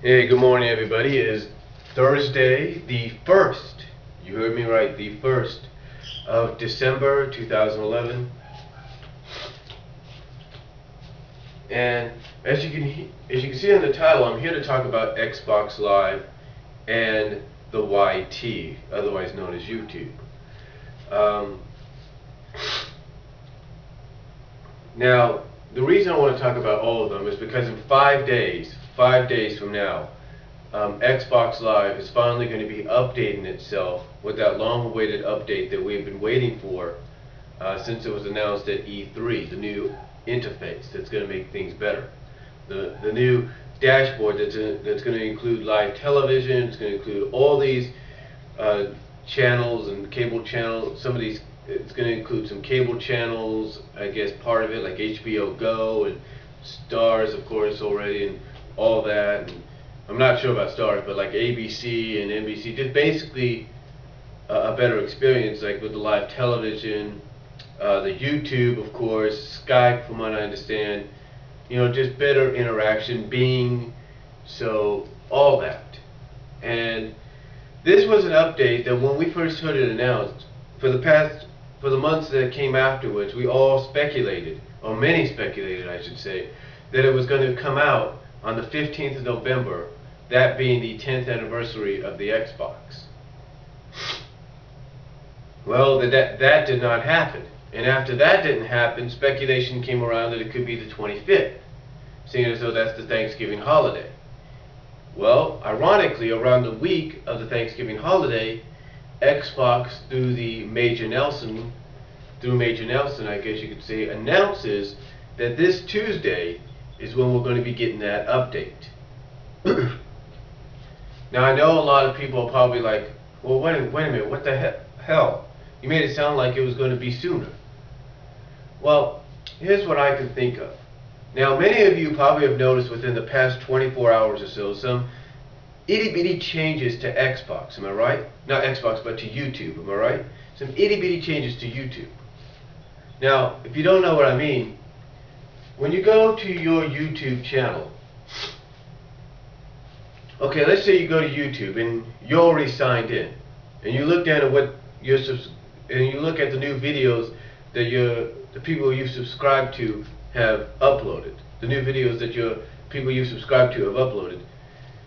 Hey, good morning, everybody. It is Thursday, the 1st. You heard me right, the 1st of December 2011. And as you can see on the title, I'm here to talk about Xbox Live and the YT, otherwise known as YouTube. Now, the reason I want to talk about all of them is because in 5 days from now, Xbox Live is finally going to be updating itself with that long-awaited update that we've been waiting for since it was announced at E3, the new interface that's going to make things better. The new dashboard that's going to include live television. It's going to include all these channels and cable channels. Some of these, it's going to include some cable channels, I guess part of it, like HBO Go and Stars, of course, already, and all that. And I'm not sure about Stars, but like ABC and NBC, just basically a better experience, like with the live television, the YouTube, of course, Skype, from what I understand, you know, just better interaction, Bing, so all that. And this was an update that when we first heard it announced, for the months that came afterwards, we all speculated, or many speculated, I should say, that it was going to come out on the 15th of November, that being the 10th anniversary of the Xbox. Well, that did not happen. And after that didn't happen, speculation came around that it could be the 25th, seeing as though that's the Thanksgiving holiday. Well, ironically, around the week of the Thanksgiving holiday, Xbox, through Major Nelson, I guess you could say, announces that this Tuesday is when we're going to be getting that update. Now, I know a lot of people are probably like, well, wait a minute, what the hell? You made it sound like it was going to be sooner. Well, here's what I can think of. Now, many of you probably have noticed within the past 24 hours or so some itty-bitty changes to Xbox, am I right? Not Xbox, but to YouTube, am I right? Some itty-bitty changes to YouTube. Now, if you don't know what I mean, when you go to your YouTube channel, okay, let's say you go to YouTube and you're already signed in, and you look down at you look at the new videos that the people you subscribe to have uploaded. The new videos that people you subscribe to have uploaded.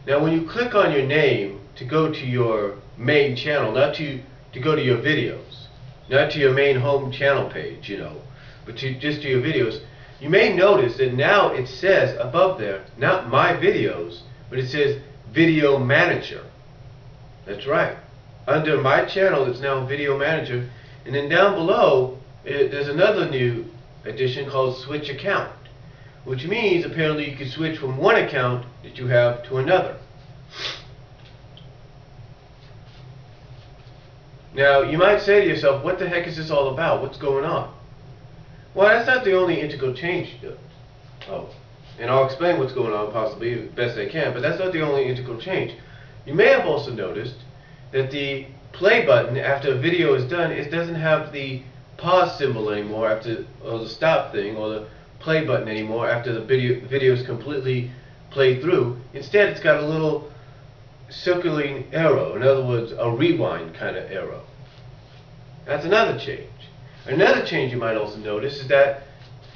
Now, when you click on your name to go to your main channel, not to go to your videos, not to your main home channel page, you know, but just to your videos, you may notice that now it says above there, not My Videos, but it says Video Manager. That's right. Under my channel, it's now Video Manager, and then down below, there's another new addition called Switch Account, which means apparently you can switch from one account that you have to another. Now, you might say to yourself, what the heck is this all about? What's going on? Well, that's not the only integral change. Oh, and I'll explain what's going on possibly as best I can, but that's not the only integral change. You may have also noticed that the play button after a video is done, it doesn't have the pause symbol anymore or the stop thing, or the play button anymore after the video is completely played through. Instead, it's got a little circling arrow, in other words, a rewind kind of arrow. That's another change. Another change you might also notice is that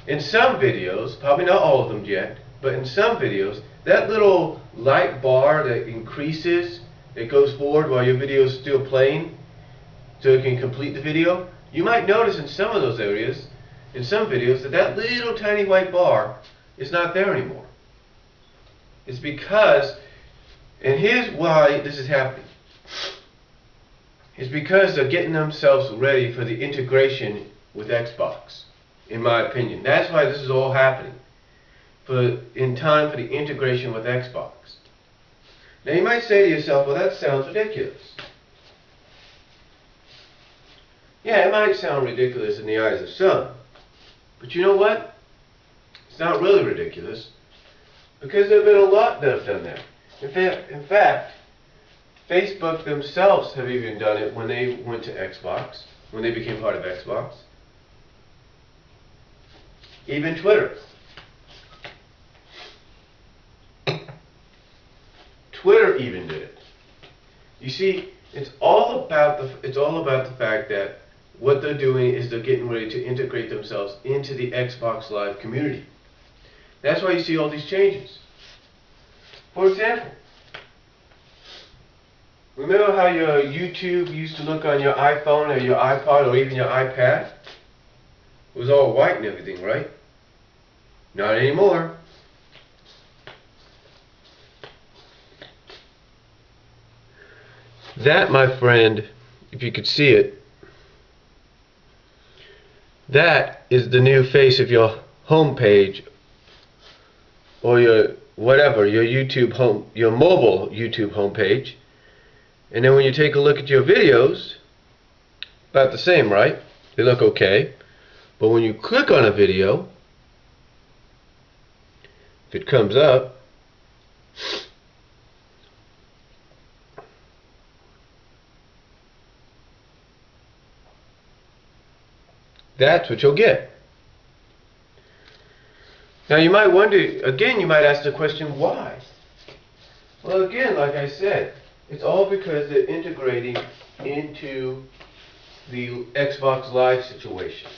in some videos, probably not all of them yet, but in some videos, that little light bar that increases, it goes forward while your video is still playing, so it can complete the video. You might notice in some of those areas, in some videos, that little tiny white bar is not there anymore. It's because, and here's why this is happening. It's because they're getting themselves ready for the integration with Xbox, in my opinion. That's why this is all happening, in time for the integration with Xbox. Now you might say to yourself, well, that sounds ridiculous. Yeah, it might sound ridiculous in the eyes of some. But you know what? It's not really ridiculous, because there have been a lot that have done that. In fact, Facebook themselves have even done it when they went to Xbox, when they became part of Xbox. Even Twitter. You see, it's all about the fact that what they're doing is they're getting ready to integrate themselves into the Xbox Live community. That's why you see all these changes. For example, remember how your YouTube used to look on your iPhone or your iPod or even your iPad? It was all white and everything, right? Not anymore. That, my friend, if you could see it, that is the new face of your home page or your whatever, your YouTube home, your mobile YouTube homepage. And then when you take a look at your videos, about the same, right? They look okay. But when you click on a video, if it comes up, that's what you'll get. Now you might wonder, again, you might ask the question, why? Well, again, like I said, it's all because they're integrating into the Xbox Live situation.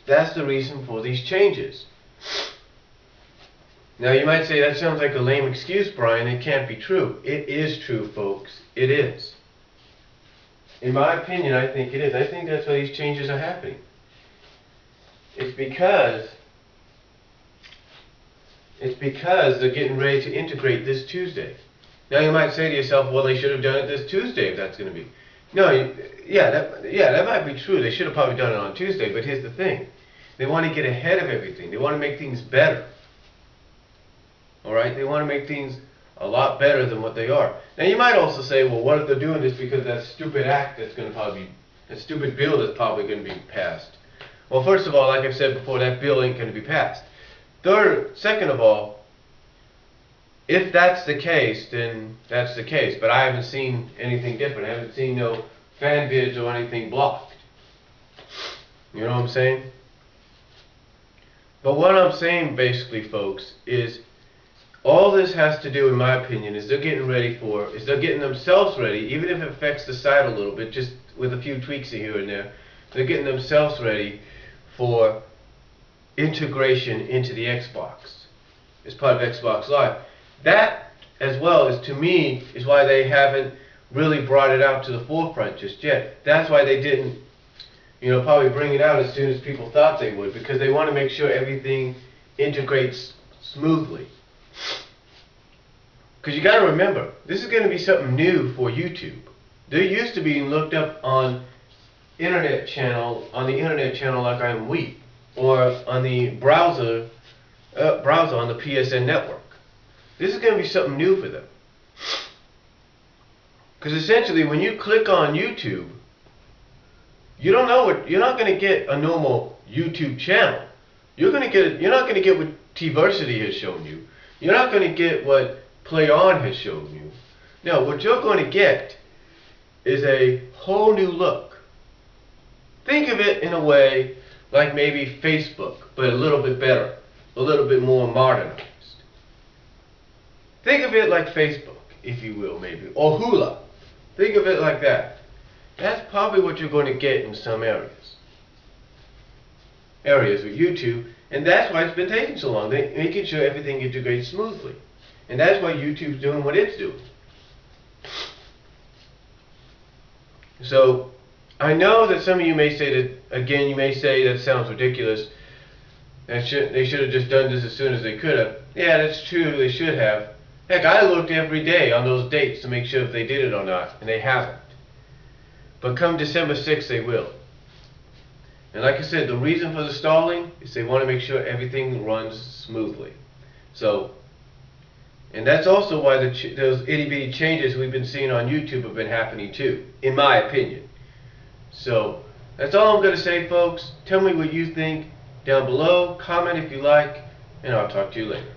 That's the reason for these changes. Now you might say, that sounds like a lame excuse, Brian. It can't be true. It is true, folks. It is. In my opinion, I think it is. I think that's why these changes are happening. It's because they're getting ready to integrate this Tuesday. Now you might say to yourself, well, they should have done it this Tuesday if that's going to be. No, that might be true. They should have probably done it on Tuesday, but here's the thing. They want to get ahead of everything. They want to make things better. Alright? They want to make things a lot better than what they are. Now you might also say, well, what if they're doing this because that stupid act that's going to probably be, that stupid bill that's probably going to be passed. Well, first of all, like I've said before, that bill ain't going to be passed. Second of all, if that's the case, then that's the case. But I haven't seen anything different. I haven't seen no fan vids or anything blocked. You know what I'm saying? But what I'm saying basically, folks, is all this has to do, in my opinion, is they're getting themselves ready, even if it affects the site a little bit, just with a few tweaks here and there. They're getting themselves ready for integration into the Xbox as part of Xbox Live. That, as well, is, to me, is why they haven't really brought it out to the forefront just yet. That's why they didn't, probably bring it out as soon as people thought they would, because they want to make sure everything integrates smoothly. Because you got to remember, this is going to be something new for YouTube. They're used to being looked up on the internet channel like I'm Wheat, or on the browser on the PSN network. This is going to be something new for them. Because essentially, when you click on YouTube, you're not going to get a normal YouTube channel. You're not going to get what Tversity has shown you. You're not going to get what Play On has shown you. No, what you're going to get is a whole new look. Think of it in a way like maybe Facebook, but a little bit better, a little bit more modernized. Think of it like Facebook, if you will, maybe, or Hula. Think of it like that. That's probably what you're going to get in some areas. Areas with YouTube, and that's why it's been taking so long. They're making sure everything integrates smoothly. And that's why YouTube's doing what it's doing. So, I know that some of you may say that, again, you may say that sounds ridiculous. They should have just done this as soon as they could have. Yeah, that's true, they should have. Heck, I looked every day on those dates to make sure if they did it or not, and they haven't. But come December 6th, they will. And like I said, the reason for the stalling is they want to make sure everything runs smoothly. So, and that's also why those itty-bitty changes we've been seeing on YouTube have been happening too, in my opinion. So, that's all I'm going to say, folks. Tell me what you think down below. Comment if you like, and I'll talk to you later.